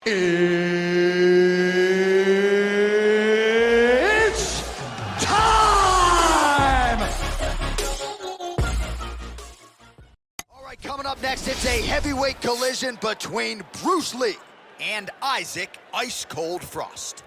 It's time! All right, coming up next, it's a heavyweight collision between Bruce Lee and Isaac Ice Cold Frost.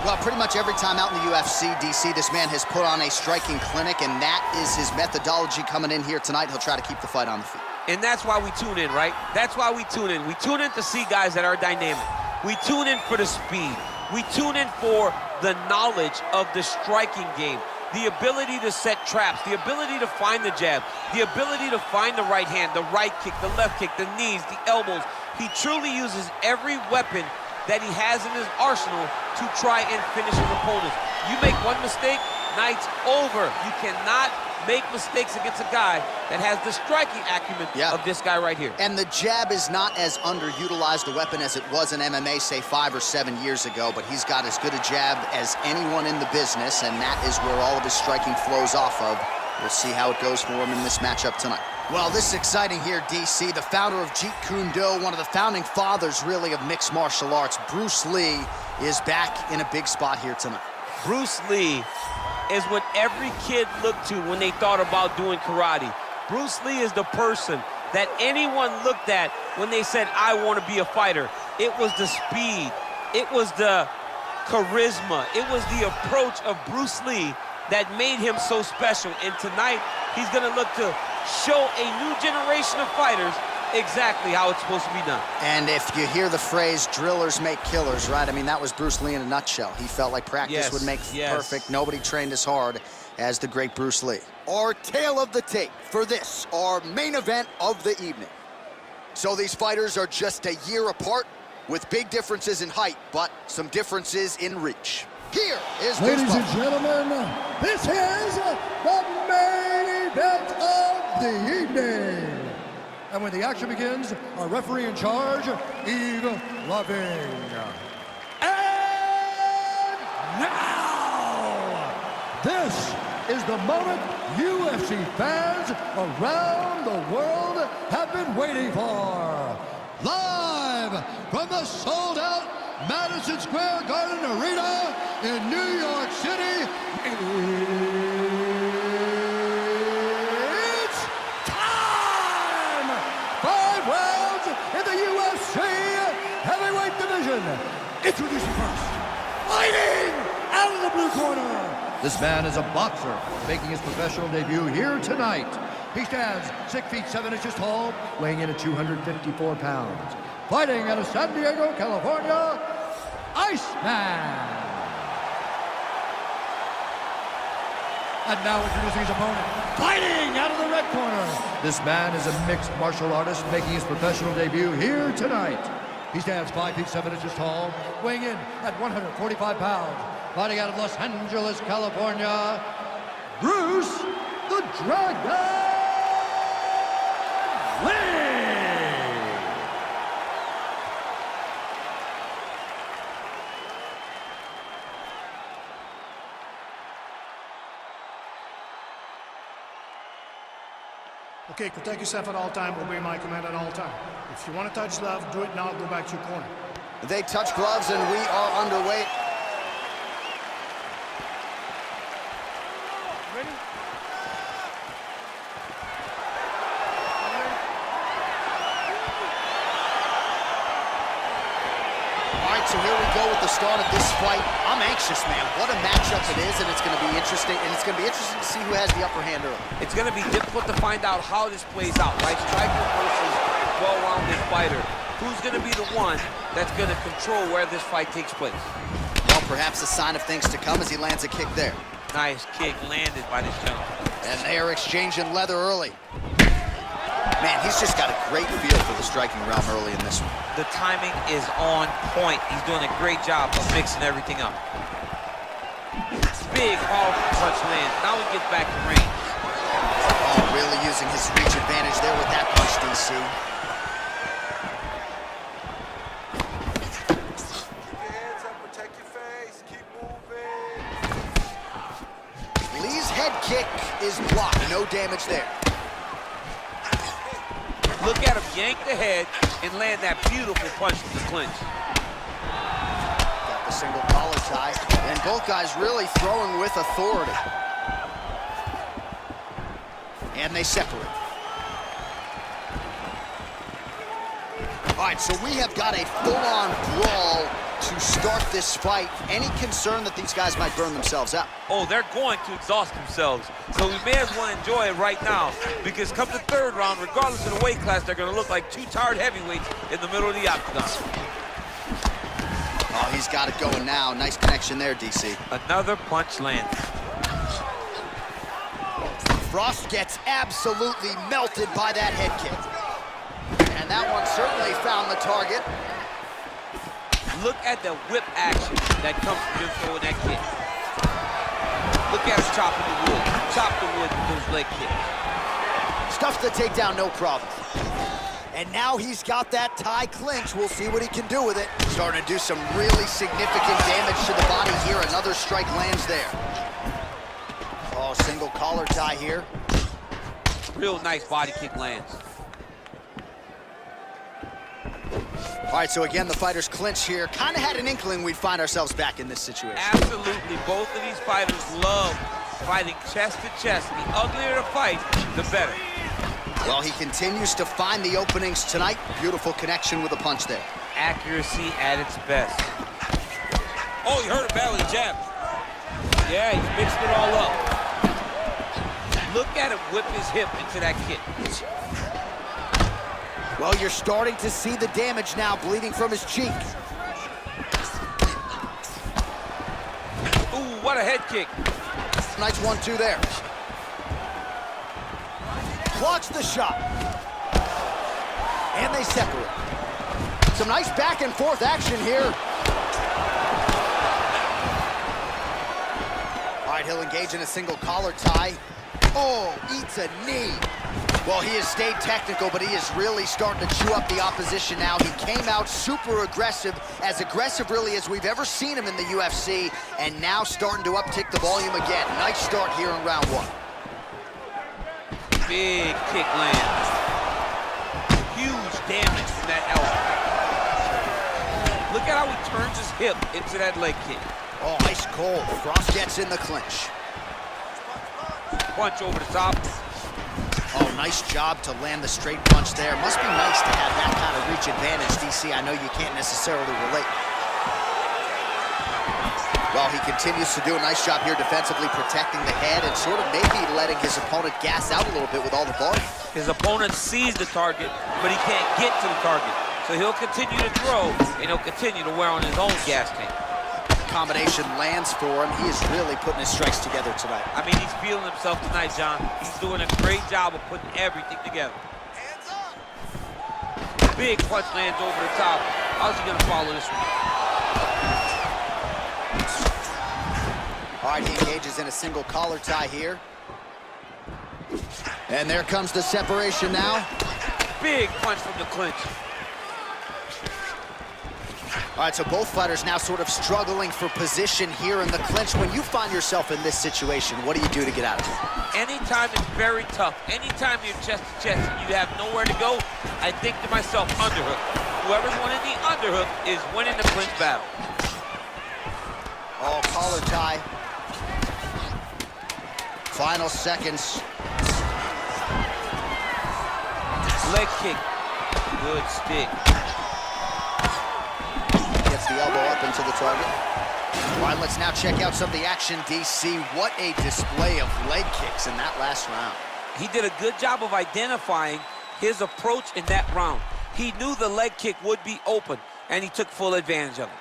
Well, pretty much every time out in the UFC, DC, this man has put on a striking clinic, and that is his methodology coming in here tonight. He'll try to keep the fight on the feet. And that's why we tune in, right? That's why we tune in. We tune in to see guys that are dynamic. We tune in for the speed. We tune in for the knowledge of the striking game, the ability to set traps, the ability to find the jab, the ability to find the right hand, the right kick, the left kick, the knees, the elbows. He truly uses every weapon that he has in his arsenal to try and finish his opponents. You make one mistake, night's over. You cannot make mistakes against a guy that has the striking acumen of this guy right here. And the jab is not as underutilized a weapon as it was in MMA, say 5 or 7 years ago, but he's got as good a jab as anyone in the business, and that is where all of his striking flows off of. We'll see how it goes for him in this matchup tonight. Well, this is exciting here, DC. The founder of Jeet Kune Do, one of the founding fathers, really, of mixed martial arts, Bruce Lee, is back in a big spot here tonight. Bruce Lee is what every kid looked to when they thought about doing karate. Bruce Lee is the person that anyone looked at when they said, I want to be a fighter. It was the speed. It was the charisma. It was the approach of Bruce Lee that made him so special. And tonight, he's going to look to show a new generation of fighters exactly how it's supposed to be done. And if you hear the phrase, drillers make killers, right? I mean, that was Bruce Lee in a nutshell. He felt like practice would make perfect. Nobody trained as hard as the great Bruce Lee. Our tale of the tape for this, our main event of the evening. So these fighters are just a year apart with big differences in height, but some differences in reach. Here is Ladies and gentlemen, this is the main event of the evening. And when the action begins, our referee in charge, Yves Loving. And now, this is the moment UFC fans around the world have been waiting for. Live from the sold-out Madison Square Garden Arena in New York City, it's time! 5 rounds in the UFC heavyweight division. Introducing first, fighting out of the blue corner. This man is a boxer, making his professional debut here tonight. He stands 6 feet 7 inches tall, weighing in at 254 pounds. Fighting out of San Diego, California, Iceman. And now introducing his opponent, fighting out of the red corner. This man is a mixed martial artist making his professional debut here tonight. He stands 5 feet 7 inches tall, weighing in at 145 pounds. Fighting out of Los Angeles, California, Bruce the Dragon Lee. Okay, protect yourself at all time, obey my command at all time. If you want to touch gloves, do it now, go back to your corner. They touch gloves and we are underway. Ready? All right, so here we go with the start of this fight. I'm anxious, man. What a matchup it is, and it's going to be interesting. And it's going to be interesting to see who has the upper hand early. It's going to be difficult to find out how this plays out, right? Striker versus well-rounded fighter. Who's going to be the one that's going to control where this fight takes place? Well, perhaps a sign of things to come as he lands a kick there. Nice kick landed by this gentleman. And they are exchanging leather early. Man, he's just got a great feel for the striking realm early in this one. The timing is on point. He's doing a great job of mixing everything up. Big, powerful punch lands. Now he gets back in range. Oh, really using his reach advantage there with that punch, DC. Keep your hands up, protect your face, keep moving. head kick is blocked. No damage there. Look at him yank the head and land that beautiful punch to the clinch. Got the single collar tie. And both guys really throwing with authority. And they separate. All right, so we have got a full-on brawl to start this fight. Any concern that these guys might burn themselves out? Oh, they're going to exhaust themselves. So we may as well enjoy it right now, because come the third round, regardless of the weight class, they're going to look like two tired heavyweights in the middle of the octagon. Oh, he's got it going now. Nice connection there, DC. Another punch lands. Frost gets absolutely melted by that head kick. And that one certainly found the target. Look at the whip action that comes from him throwing that kick. Look at him chopping the wood. Chop the wood with those leg kicks. Stuffs the takedown, no problem. And now he's got that tie clinch. We'll see what he can do with it. Starting to do some really significant damage to the body here. Another strike lands there. Oh, single collar tie here. Real nice body kick lands. All right, so again, the fighters clinch here. Kind of had an inkling we'd find ourselves back in this situation. Absolutely. Both of these fighters love fighting chest to chest. The uglier the fight, the better. Well, he continues to find the openings tonight. Beautiful connection with a punch there. Accuracy at its best. Oh, you heard a belly jab. Yeah, he's mixed it all up. Look at him whip his hip into that kick. Well, you're starting to see the damage now, bleeding from his cheek. Ooh, what a head kick. Nice 1-2 there. Blocks the shot. And they separate. Some nice back and forth action here. All right, he'll engage in a single collar tie. Oh, eats a knee. Well, he has stayed technical, but he is really starting to chew up the opposition now. He came out super aggressive really as we've ever seen him in the UFC, and now starting to uptick the volume again. Nice start here in round one. Big kick lands. Huge damage from that elbow. Look at how he turns his hip into that leg kick. Oh, ice cold. Frost gets in the clinch. Punch over the top. Oh, nice job to land the straight punch there. Must be nice to have that kind of reach advantage, DC. I know you can't necessarily relate. Well, he continues to do a nice job here defensively, protecting the head and sort of maybe letting his opponent gas out a little bit with all the volume. His opponent sees the target, but he can't get to the target. So he'll continue to throw, and he'll continue to wear on his own gas tank. Combination lands for him. He is really putting his strikes together tonight. I mean, he's feeling himself tonight, John. He's doing a great job of putting everything together. Hands up. Big punch lands over the top. How's he gonna follow this one? All right, he engages in a single collar tie here. And there comes the separation now. Big punch from the clinch. All right, so both fighters now sort of struggling for position here in the clinch. When you find yourself in this situation, what do you do to get out of it? Anytime it's very tough, anytime you're chest to chest and you have nowhere to go, I think to myself, underhook. Whoever's winning the underhook is winning the clinch battle. Oh, collar tie. Final seconds. Leg kick. Good stick. Gets the elbow up into the target. All right, let's now check out some of the action, DC. What a display of leg kicks in that last round. He did a good job of identifying his approach in that round. He knew the leg kick would be open, and he took full advantage of it.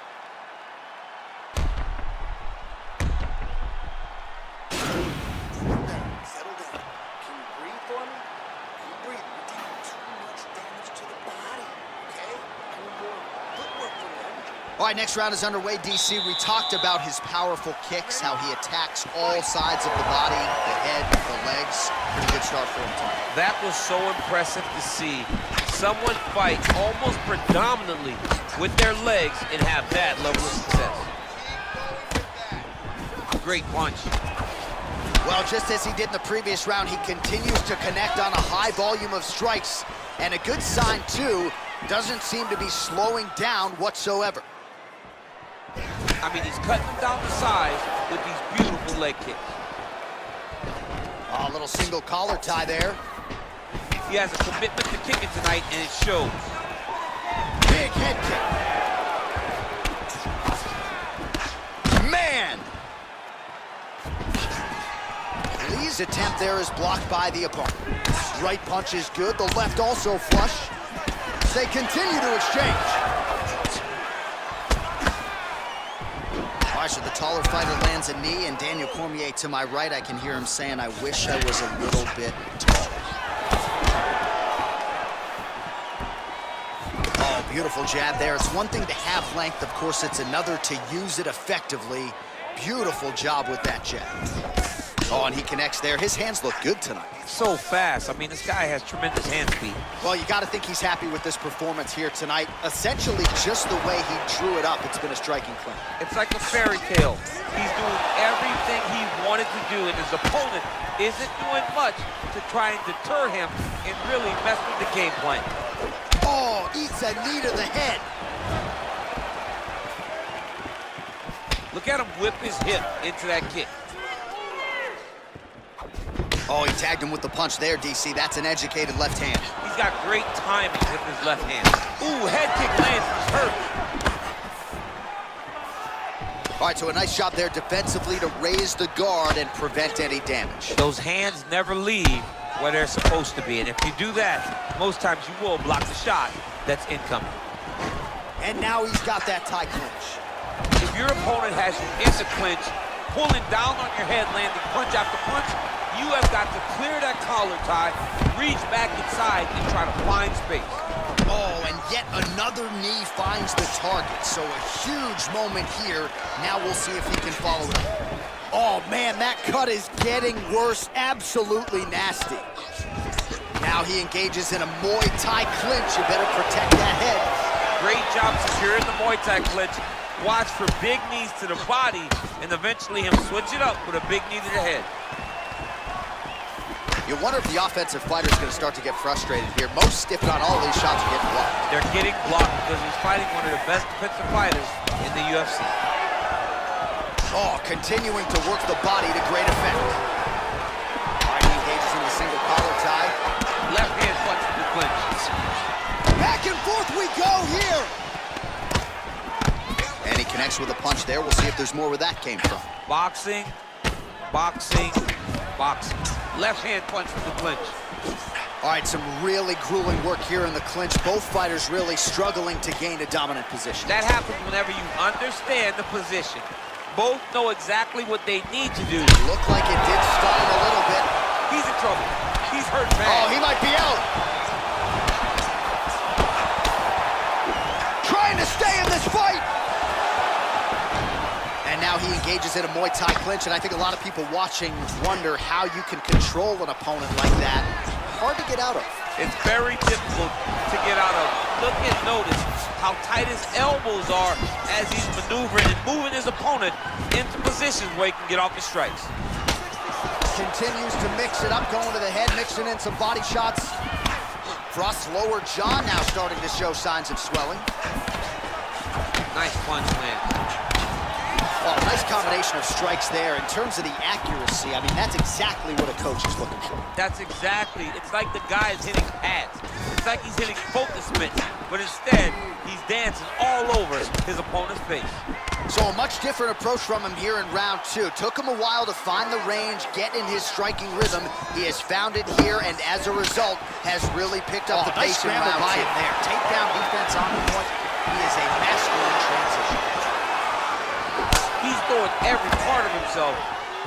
Settle down. Can you breathe for me? Can you breathe? You're doing too much damage to the body, okay? I need more footwork from you. All right, next round is underway, DC. We talked about his powerful kicks, how he attacks all sides of the body, the head, the legs. Pretty good start for him tonight. That was so impressive to see. Someone fight almost predominantly with their legs and have that level of success. Great punch. Well, just as he did in the previous round, he continues to connect on a high volume of strikes. And a good sign, too, doesn't seem to be slowing down whatsoever. I mean, he's cutting them down to size with these beautiful leg kicks. Oh, a little single collar tie there. He has a commitment to kicking tonight, and it shows. Big head kick. Man! Lee's attempt there is blocked by the opponent. Right punch is good, the left also flush. They continue to exchange. All right, so the taller fighter lands a knee, and Daniel Cormier to my right, I can hear him saying, I wish I was a little bit taller. Oh, beautiful jab there. It's one thing to have length, of course, it's another to use it effectively. Beautiful job with that jab. Oh, and he connects there. His hands look good tonight. So fast. I mean, this guy has tremendous hand speed. Well, you got to think he's happy with this performance here tonight. Essentially, just the way he drew it up, it's been a striking clinch. It's like a fairy tale. He's doing everything he wanted to do, and his opponent isn't doing much to try and deter him and really mess with the game plan. Oh, eats a knee to the head. Look at him whip his hip into that kick. Oh, he tagged him with the punch there, DC. That's an educated left hand. He's got great timing with his left hand. Ooh, head kick lands, he's hurt. All right, so a nice job there defensively to raise the guard and prevent any damage. Those hands never leave where they're supposed to be, and if you do that, most times you will block the shot that's incoming. And now he's got that tie clinch. If your opponent has you in the clinch, pulling down on your head, landing punch after punch, you have got to clear that collar tie, reach back inside, and try to find space. Oh, and yet another knee finds the target. So a huge moment here. Now we'll see if he can follow it up. Oh, man, that cut is getting worse. Absolutely nasty. Now he engages in a Muay Thai clinch. You better protect that head. Great job securing the Muay Thai clinch. Watch for big knees to the body, and eventually him switch it up with a big knee to the head. You wonder if the offensive fighter is going to start to get frustrated here. Most, if not all, of these shots are getting blocked. They're getting blocked because he's fighting one of the best defensive fighters in the UFC. Oh, continuing to work the body to great effect. All right, he engages in the single collar tie. Left hand punch to the clinch. Back and forth we go here. And he connects with a punch there. We'll see if there's more where that came from. Boxing, boxing, boxing. Left hand punch to the clinch. All right, some really grueling work here in the clinch. Both fighters really struggling to gain a dominant position. That happens whenever you understand the position. Both know exactly what they need to do. Looked like it did stun him a little bit. He's in trouble. He's hurt bad. Oh, he might be out. Trying to stay in this fight. And now he engages in a Muay Thai clinch, and I think a lot of people watching wonder how you can control an opponent like that. Hard to get out of. It's very difficult to get out of. Look and notice how tight his elbows are as he's maneuvering and moving his opponent into positions where he can get off his strikes. Continues to mix it up, going to the head, mixing in some body shots. Frost's lower jaw now starting to show signs of swelling. Nice punch, man. Oh, nice combination of strikes there. In terms of the accuracy, I mean, that's exactly what a coach is looking for. That's exactly. It's like the guy is hitting pads. It's like he's hitting focus mitts, but instead, he's dancing all over his opponent's face. So a much different approach from him here in round two. Took him a while to find the range, get in his striking rhythm. He has found it here, and as a result, has really picked up the pace in round two. There. Takedown defense on the point. He is a master in transition. He's throwing every part of himself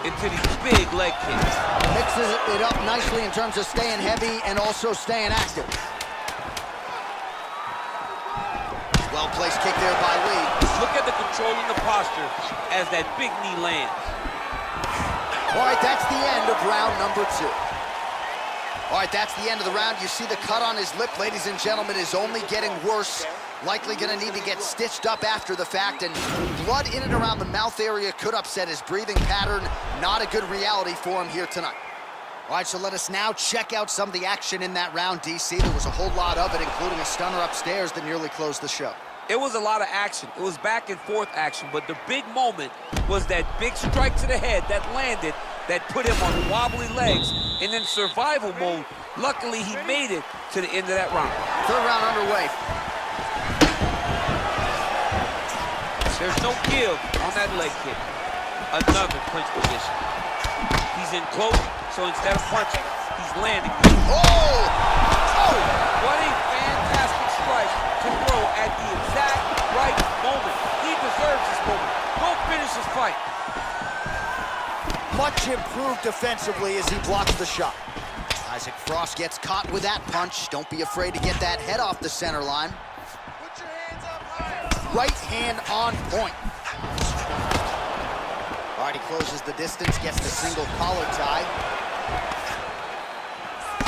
into these big leg kicks. Mixes it up nicely in terms of staying heavy and also staying active. Well-placed kick there by Lee. Look at the control in the posture as that big knee lands. All right, that's the end of round number two. All right, that's the end of the round. You see the cut on his lip, ladies and gentlemen, is only getting worse. Likely gonna need to get stitched up after the fact, and blood in and around the mouth area could upset his breathing pattern. Not a good reality for him here tonight. All right, so let us now check out some of the action in that round, DC. There was a whole lot of it, including a stunner upstairs that nearly closed the show. It was a lot of action. It was back and forth action, but the big moment was that big strike to the head that landed, that put him on wobbly legs, and in survival mode, luckily he made it to the end of that round. Third round underway. There's no give on that leg kick. Another clinch position. He's in close, so instead of punching, he's landing. Oh! Oh! What a fantastic strike to throw at the exact right moment. He deserves this moment. Go finish his fight. Much improved defensively as he blocks the shot. Isaac Frost gets caught with that punch. Don't be afraid to get that head off the center line. Put your hands up higher. Right hand on point. All right, he closes the distance, gets the single collar tie.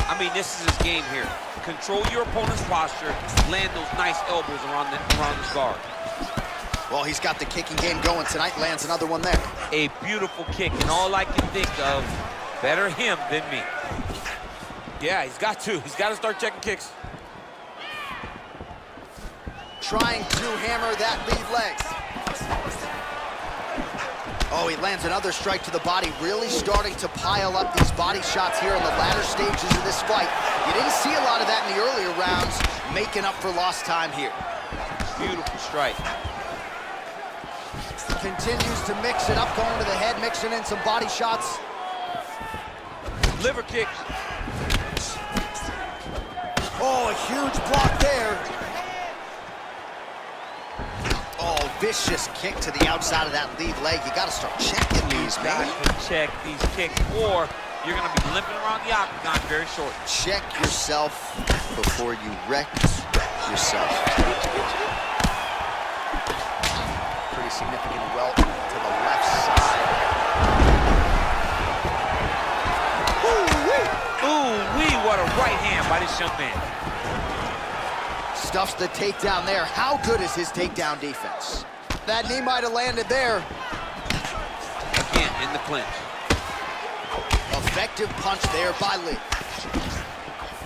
I mean, this is his game here. Control your opponent's posture, land those nice elbows around his guard. Well, he's got the kicking game going tonight, lands another one there. A beautiful kick, and all I can think of, better him than me. Yeah, he's got to. He's got to start checking kicks. Trying to hammer that lead leg. Oh, he lands another strike to the body, really starting to pile up these body shots here in the latter stages of this fight. You didn't see a lot of that in the earlier rounds, making up for lost time here. Beautiful strike. Continues to mix it up, going to the head, mixing in some body shots. Liver kick. Oh, a huge block there. Oh, vicious kick to the outside of that lead leg. You got to start checking these, man. Got to check these kicks, or you're going to be limping around the octagon very short. Check yourself before you wreck yourself. Pretty significant welt to the left side. Ooh-wee, what a right hand by this young man. Stuffs the takedown there. How good is his takedown defense? That knee might have landed there. Again, in the clinch. Effective punch there by Lee.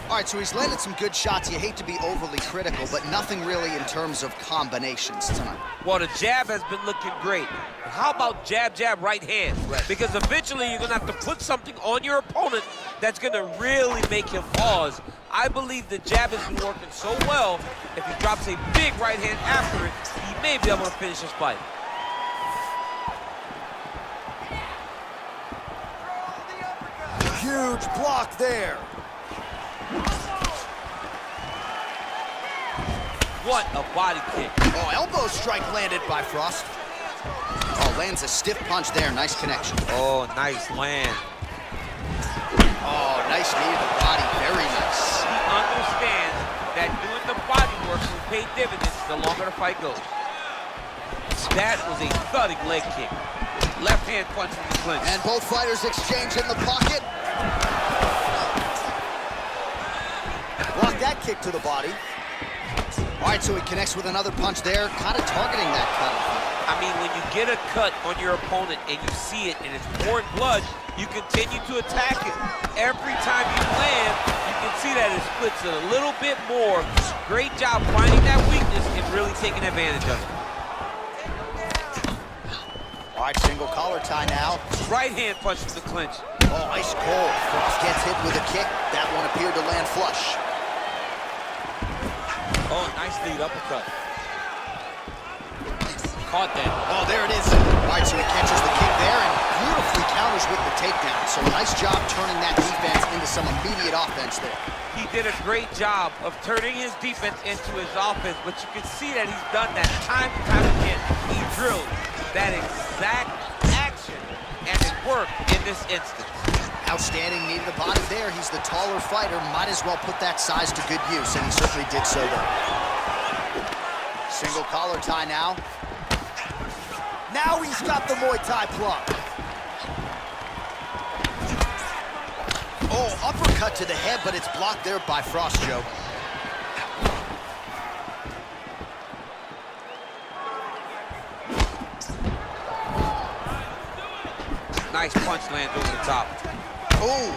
All right, so he's landed some good shots. You hate to be overly critical, but nothing really in terms of combinations tonight. Well, the jab has been looking great. How about jab, jab, right hand? Right. Because eventually you're going to have to put something on your opponent that's going to really make him pause. I believe the jab has been working so well, if he drops a big right hand after it, he may be able to finish his fight. Huge block there. What a body kick. Oh, elbow strike landed by Frost. Oh, lands a stiff punch there. Nice connection. Oh, nice land. Oh, nice knee to the body. Very nice. He understands that doing the body work will pay dividends the longer the fight goes. That was a thudding leg kick. Left hand punch in the clinch. And both fighters exchange in the pocket. Block that kick to the body. All right, so he connects with another punch there, kind of targeting that cut. I mean, when you get a cut on your opponent and you see it and it's pouring blood, you continue to attack it. Every time you land, you can see that it splits it a little bit more. Great job finding that weakness and really taking advantage of it. All right, single collar tie now. Right hand punch to the clinch. Oh, ice cold. Frost gets hit with a kick. That one appeared to land flush. Oh, nice lead uppercut. Caught that. Oh, there it is. All right, so he catches the kick there and beautifully counters with the takedown. So a nice job turning that defense into some immediate offense there. He did a great job of turning his defense into his offense, but you can see that he's done that time and time again. He drilled that exact action, and it worked in this instance. Outstanding knee to the body there. He's the taller fighter. Might as well put that size to good use, and he certainly did so there. Single collar tie now. Now he's got the Muay Thai plug. Oh, uppercut to the head, but it's blocked there by Frost, Joe. Nice punch lands over the top. Ooh.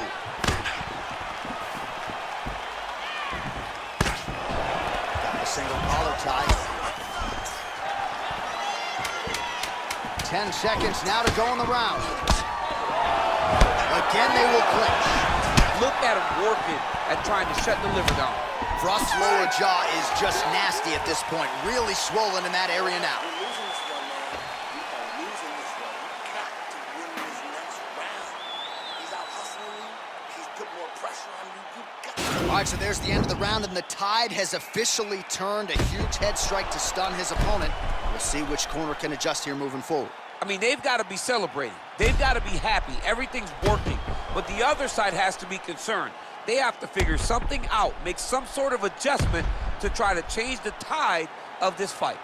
Got a single collar tie. 10 seconds now to go in the round. Again, they will clinch. Look at him working at trying to shut the liver down. Frost's lower jaw is just nasty at this point. Really swollen in that area now. You're losing this one, man. You are losing this one. You got to win this next round. He's out hustling you. He's put more pressure on you. You got to. All right, so there's the end of the round, and the tide has officially turned. A huge head strike to stun his opponent. We'll see which corner can adjust here moving forward. I mean, they've got to be celebrating. They've got to be happy. Everything's working. But the other side has to be concerned. They have to figure something out, make some sort of adjustment to try to change the tide of this fight.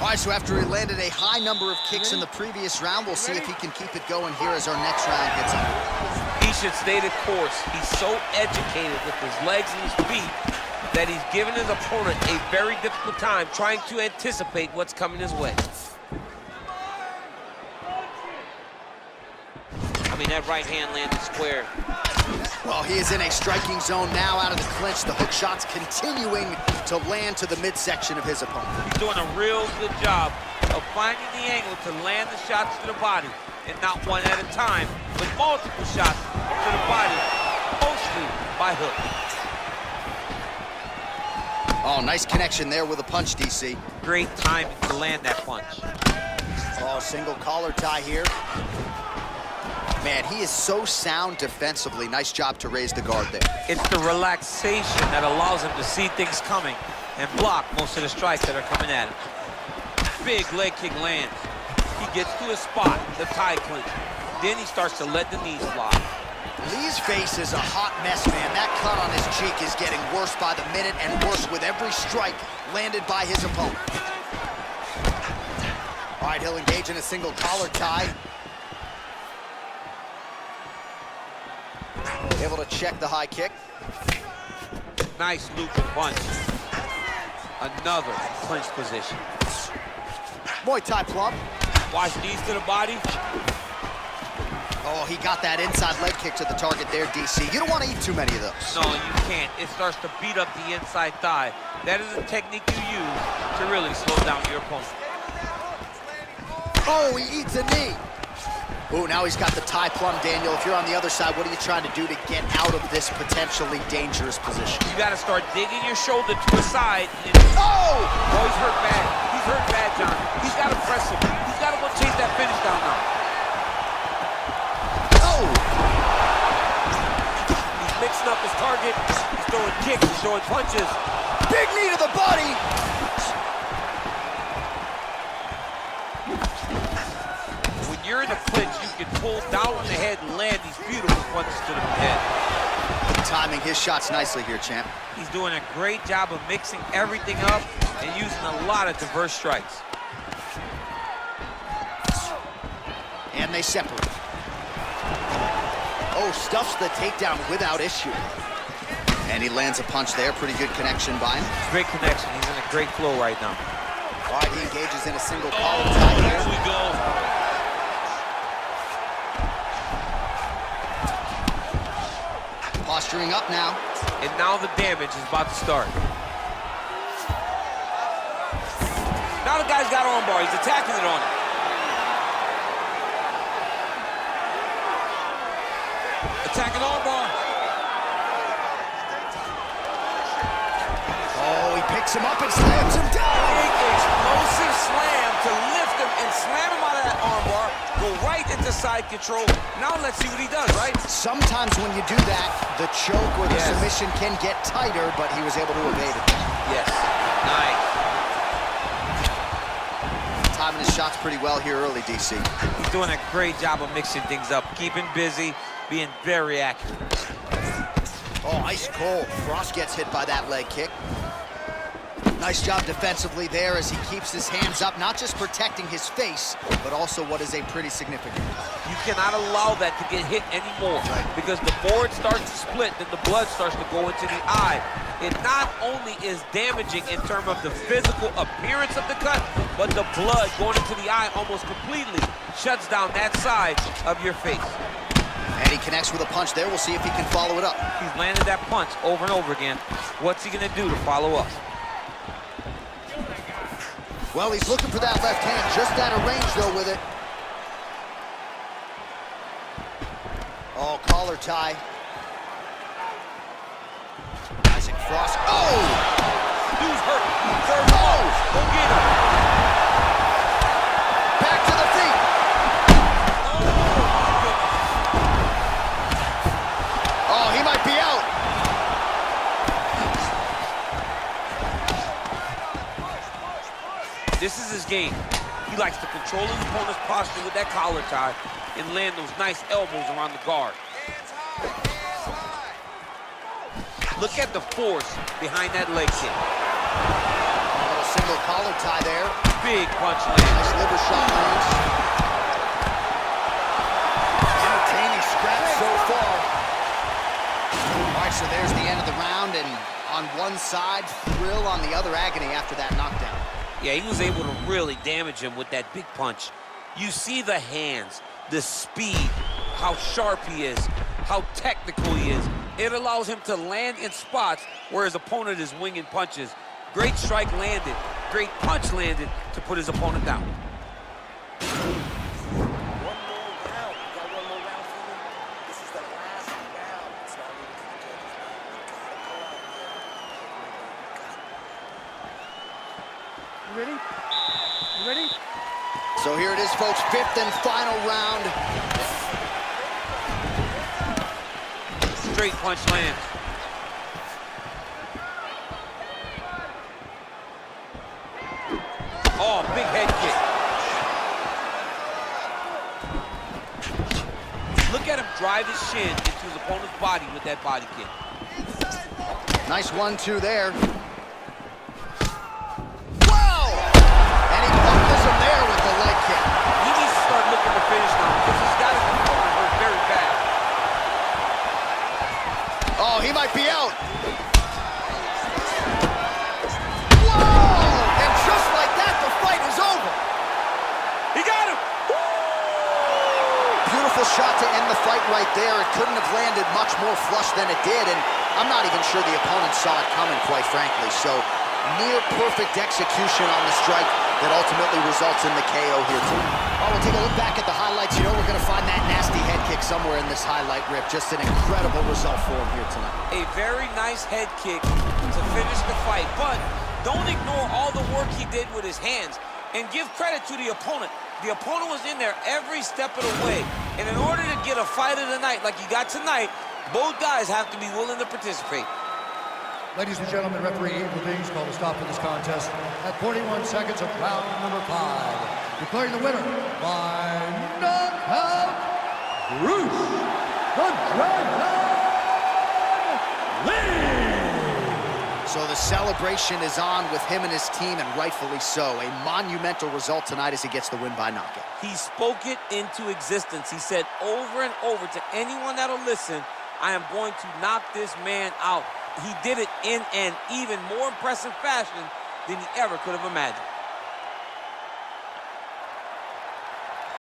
All right, so after he landed a high number of kicks in the previous round, we'll see if he can keep it going here as our next round gets underway. He should stay the course. He's so educated with his legs and his feet that he's given his opponent a very difficult time trying to anticipate what's coming his way. I mean, that right hand landed square. Well, he is in a striking zone now out of the clinch. The hook shots continuing to land to the midsection of his opponent. He's doing a real good job of finding the angle to land the shots to the body, and not one at a time, but multiple shots to the body, mostly by hook. Oh, nice connection there with a punch, DC. Great timing to land that punch. Oh, single collar tie here. Man, he is so sound defensively. Nice job to raise the guard there. It's the relaxation that allows him to see things coming and block most of the strikes that are coming at him. Big leg kick lands. He gets to his spot, the tie clinch. Then he starts to let the knees fly. Lee's face is a hot mess, man. That cut on his cheek is getting worse by the minute and worse with every strike landed by his opponent. All right, he'll engage in a single collar tie. Able to check the high kick. Nice looping punch. Another clinch position. Muay Thai plump. Watch knees to the body. Oh, he got that inside leg kick to the target there, DC. You don't want to eat too many of those. No, you can't. It starts to beat up the inside thigh. That is a technique you use to really slow down your opponent. Oh, he eats a knee. Oh, now he's got the Thai plum, Daniel. If you're on the other side, what are you trying to do to get out of this potentially dangerous position? You got to start digging your shoulder to the side. And Oh! oh, he's hurt bad. He's hurt bad, John. He's got to press him. He's got to go chase that finish down now. Oh! He's mixing up his target. He's throwing kicks. He's throwing punches. Big knee to the body! When you're in a clinch, you can pull down on the head and land these beautiful punches to the head. Timing his shots nicely here, champ. He's doing a great job of mixing everything up and using a lot of diverse strikes. And they separate. Oh, stuffs the takedown without issue. And he lands a punch there. Pretty good connection by him. Great connection. He's in a great flow right now. All right, he engages in a single collar tie here. Here we go. Posturing up now. And now the damage is about to start. Now the guy's got armbar. He's attacking it on him. Attacking armbar. Oh, he picks him up and slams him down. Big explosive slam to lift him and slam him out of that armbar. Go right into side control. Now let's see what he does, right? Sometimes when you do that, the choke or the Yes. submission can get tighter, but he was able to evade it. Yes. Nice. Timing his shots pretty well here early, DC. He's doing a great job of mixing things up, keeping busy, being very accurate. Oh, ice cold. Frost gets hit by that leg kick. Nice job defensively there as he keeps his hands up, not just protecting his face, but also what is a pretty significant cut. You cannot allow that to get hit anymore, because the more it starts to split, then the blood starts to go into the eye. It not only is damaging in terms of the physical appearance of the cut, but the blood going into the eye almost completely shuts down that side of your face. And he connects with a punch there. We'll see if he can follow it up. He's landed that punch over and over again. What's he gonna do to follow up? Well, he's looking for that left hand, just out of range, though, with it. Oh, collar tie. Isaac Frost. Oh! Dude's hurt. Third blow. Go get him. Back to the feet. Oh, he might be out. This is his game. He likes to control his opponent's posture with that collar tie and land those nice elbows around the guard. Look at the force behind that leg kick. A little single collar tie there. Big punch land. Nice liver shot lands. Entertaining scrap so far. All right, so there's the end of the round, and on one side, thrill, on the other, agony after that knockdown. Yeah, he was able to really damage him with that big punch. You see the hands, the speed, how sharp he is, how technical he is. It allows him to land in spots where his opponent is winging punches. Great strike landed, great punch landed to put his opponent down. One more round. You got one more round for me? This is the last round. It's not really contest. You gotta go out there. You ready? You ready? So here it is, folks, fifth and final round. Straight punch lands. Oh, big head kick. Look at him drive his shin into his opponent's body with that body kick. Nice 1-2 there. Wow! And he buckles him there with the leg kick. He needs to start looking to finish now because he's got his opponent hurt very bad. Oh, he might be out. Whoa! And just like that, the fight is over. He got him! Beautiful shot to end the fight right there. It couldn't have landed much more flush than it did, and I'm not even sure the opponent saw it coming, quite frankly. So, near perfect execution on the strike that ultimately results in the KO here tonight. Oh, we'll take a look back at the highlights. You know we're going to find that nasty head kick somewhere in this highlight rip. Just an incredible result for him here tonight. A very nice head kick to finish the fight, but don't ignore all the work he did with his hands, and give credit to the opponent. The opponent was in there every step of the way, and in order to get a fight of the night like you got tonight, both guys have to be willing to participate. Ladies and gentlemen, referee Eagle Dings called a stop to this contest at 41 seconds of round number 5. Declaring the winner by knockout, Bruce the Dragon Lee! So the celebration is on with him and his team, and rightfully so. A monumental result tonight as he gets the win by knockout. He spoke it into existence. He said over and over to anyone that'll listen, I am going to knock this man out. He did it in an even more impressive fashion than he ever could have imagined.